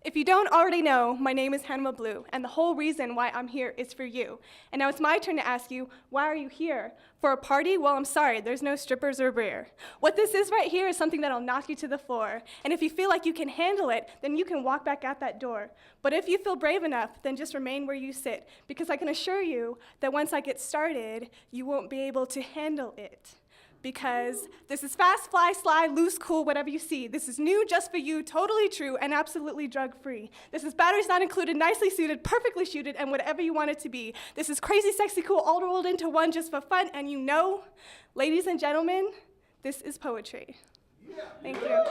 If you don't already know, my name is Hannabah, and the whole reason why I'm here is for you. And now it's my turn to ask you, why are you here? For a party? Well, I'm sorry, there's no strippers or beer. What this is right here is something that'll knock you to the floor. And if you feel like you can handle it, then you can walk back out that door. But if you feel brave enough, then just remain where you sit, because I can assure you that once I get started, you won't be able to handle it. Because this is fast, fly, sly, loose, cool, whatever you see. This is new, just for you, totally true, and absolutely drug-free. This is batteries not included, nicely suited, perfectly shooted, and whatever you want it to be. This is crazy, sexy, cool, all rolled into one just for fun, and you know, ladies and gentlemen, this is poetry. Yeah. Thank you.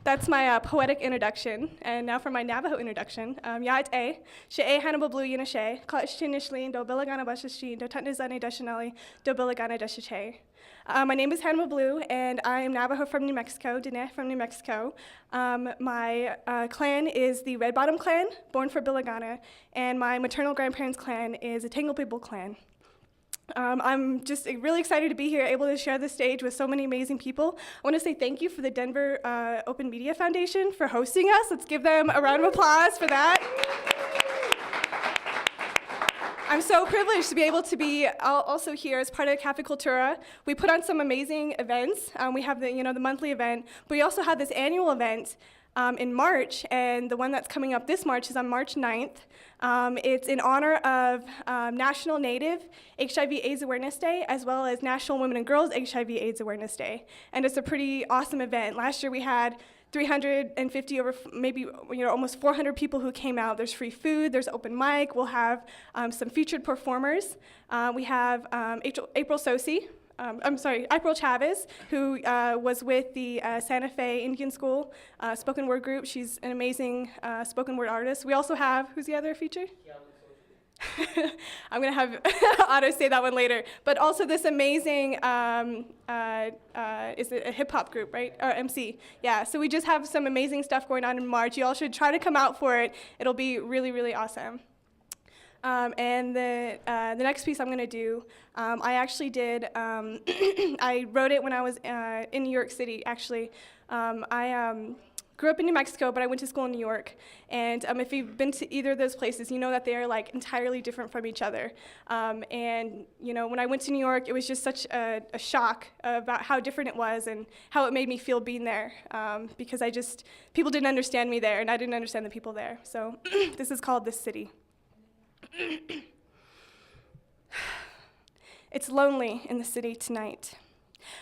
That's my poetic introduction, and now for my Navajo introduction. Ya't e, she'e Hannabah yina she, ka'ishtin nishlin, do bilagana bashashin, do tutnizani dashanali, do bilagana dashache. My name is Hannabah, and I am Navajo from New Mexico, Diné from New Mexico. My clan is the Red Bottom clan, born for Bilagana, and my maternal grandparents' clan is a Tangle People clan. I'm just really excited to be here, able to share the stage with so many amazing people. I want to say thank you for the Denver Open Media Foundation for hosting us. Let's give them a round of applause for that. I'm so privileged to be able to be also here as part of Cafe Cultura. We put on some amazing events. We have the monthly event, but we also have this annual event in March, and the one that's coming up this March is on March 9th. It's in honor of National Native HIV/AIDS Awareness Day, as well as National Women and Girls HIV/AIDS Awareness Day. And it's a pretty awesome event. Last year we had 350 over maybe almost 400 people who came out. There's free food, there's open mic, we'll have some featured performers. We have April Chavez, who was with the Santa Fe Indian School spoken word group. She's an amazing spoken word artist. We also have, who's the other feature? I'm going to have Otto say that one later. But also this amazing, is it a hip hop group, right? Or MC. Yeah, so we just have some amazing stuff going on in March. You all should try to come out for it. It'll be really, really awesome. And the next piece I'm going to do, I actually did, I wrote it when I was in New York City, actually. I grew up in New Mexico, but I went to school in New York. And if you've been to either of those places, you know that they are like entirely different from each other. And when I went to New York, it was just such a shock about how different it was and how it made me feel being there. Because people didn't understand me there, and I didn't understand the people there. So this is called This City. It's lonely in the city tonight.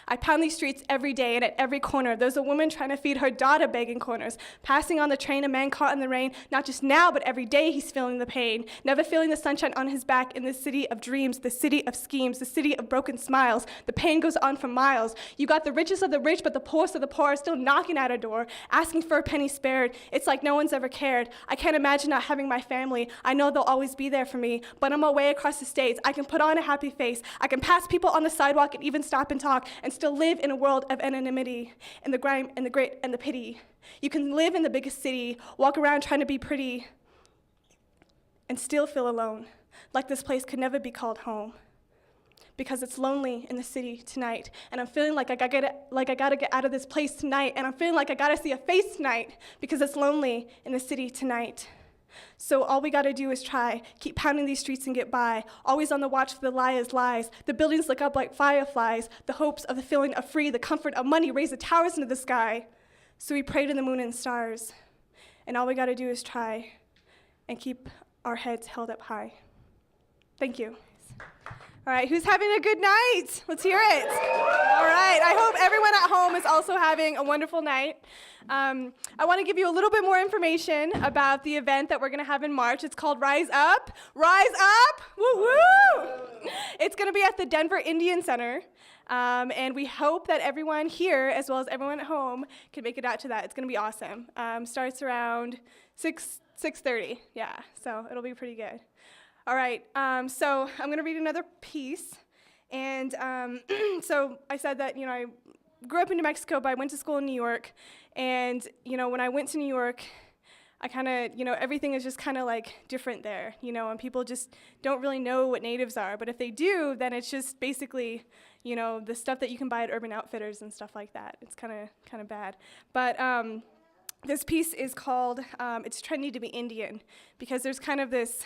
I pound these streets every day, and at every corner, there's a woman trying to feed her daughter begging corners, passing on the train, a man caught in the rain. Not just now, but every day he's feeling the pain, never feeling the sunshine on his back in the city of dreams, the city of schemes, the city of broken smiles. The pain goes on for miles. You got the richest of the rich, but the poorest of the poor are still knocking at her door, asking for a penny spared. It's like no one's ever cared. I can't imagine not having my family. I know they'll always be there for me, but I'm away across the states. I can put on a happy face. I can pass people on the sidewalk and even stop and talk, and still live in a world of anonymity, and the grime, and the grit, and the pity. You can live in the biggest city, walk around trying to be pretty, and still feel alone, like this place could never be called home. Because it's lonely in the city tonight, and I'm feeling like I gotta get out of this place tonight, and I'm feeling like I gotta see a face tonight, because it's lonely in the city tonight. So all we gotta do is try, keep pounding these streets and get by, always on the watch for the liars' lies. The buildings look up like fireflies, the hopes of the feeling of free, the comfort of money raise the towers into the sky. So we pray to the moon and stars, and all we gotta do is try and keep our heads held up high. Thank you. All right, who's having a good night? Let's hear it. All right, I hope everyone at home is also having a wonderful night. I want to give you a little bit more information about the event that we're going to have in March. It's called Rise Up. Rise Up! Woo-woo! It's going to be at the Denver Indian Center, and we hope that everyone here, as well as everyone at home, can make it out to that. It's going to be awesome. Starts around 6:30, yeah, so it'll be pretty good. All right, so I'm going to read another piece. And so I said that, I grew up in New Mexico, but I went to school in New York. And, when I went to New York, I kind of, everything is just kind of like different there, and people just don't really know what natives are. But if they do, then it's just basically, the stuff that you can buy at Urban Outfitters and stuff like that. It's kind of bad. But this piece is called It's Trendy to Be Indian, because there's kind of this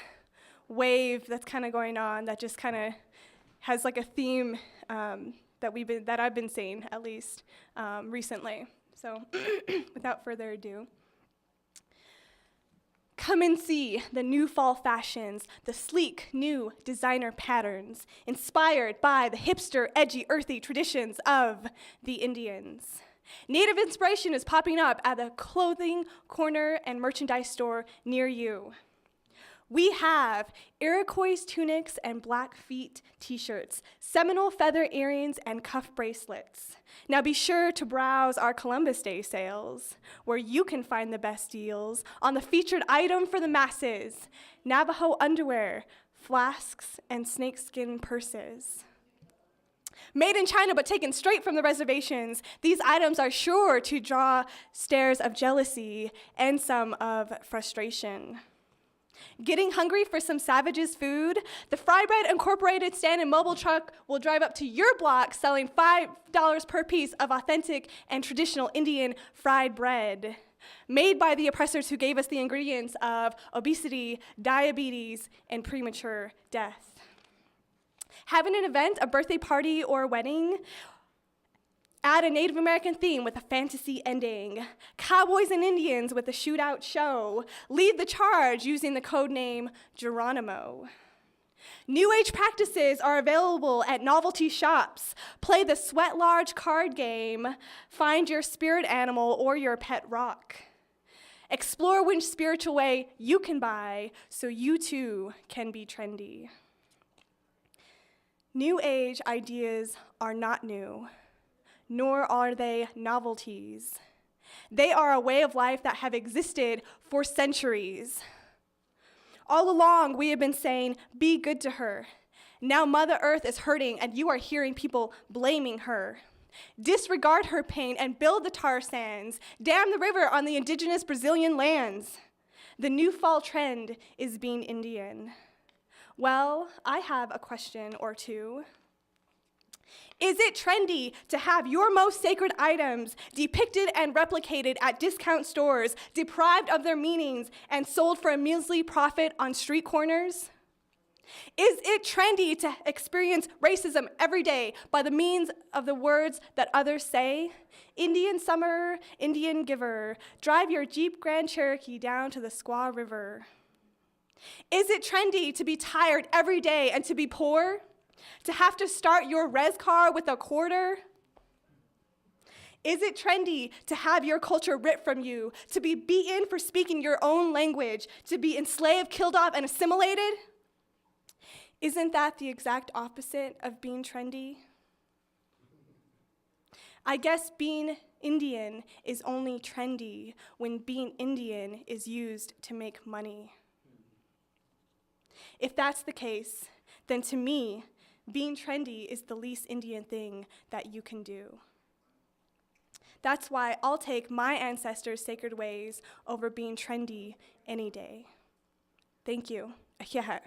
wave that's kind of going on that just kind of has like a theme that I've been seeing, at least recently. So without further ado. Come and see the new fall fashions, the sleek new designer patterns, inspired by the hipster, edgy, earthy traditions of the Indians. Native inspiration is popping up at the clothing corner and merchandise store near you. We have Iroquois tunics and Blackfeet t-shirts, Seminole feather earrings, and cuff bracelets. Now be sure to browse our Columbus Day sales, where you can find the best deals on the featured item for the masses, Navajo underwear, flasks, and snakeskin purses. Made in China but taken straight from the reservations, these items are sure to draw stares of jealousy and some of frustration. Getting hungry for some Savage's food? The Fry Bread Incorporated stand and mobile truck will drive up to your block selling $5 per piece of authentic and traditional Indian fried bread, made by the oppressors who gave us the ingredients of obesity, diabetes, and premature death. Having an event, a birthday party, or a wedding? Add a Native American theme with a fantasy ending. Cowboys and Indians with a shootout show. Lead the charge using the code name Geronimo. New Age practices are available at novelty shops. Play the Sweat Lodge card game. Find your spirit animal or your pet rock. Explore which spiritual way you can buy so you too can be trendy. New Age ideas are not new, nor are they novelties. They are a way of life that have existed for centuries. All along, we have been saying, be good to her. Now Mother Earth is hurting, and you are hearing people blaming her. Disregard her pain and build the tar sands. Dam the river on the indigenous Brazilian lands. The new fall trend is being Indian. Well, I have a question or two. Is it trendy to have your most sacred items depicted and replicated at discount stores, deprived of their meanings, and sold for a measly profit on street corners? Is it trendy to experience racism every day by the means of the words that others say? Indian summer, Indian giver, drive your Jeep Grand Cherokee down to the Squaw River. Is it trendy to be tired every day and to be poor? To have to start your res car with a quarter? Is it trendy to have your culture ripped from you, to be beaten for speaking your own language, to be enslaved, killed off, and assimilated? Isn't that the exact opposite of being trendy? I guess being Indian is only trendy when being Indian is used to make money. If that's the case, then to me, being trendy is the least Indian thing that you can do. That's why I'll take my ancestors' sacred ways over being trendy any day. Thank you. Yeah.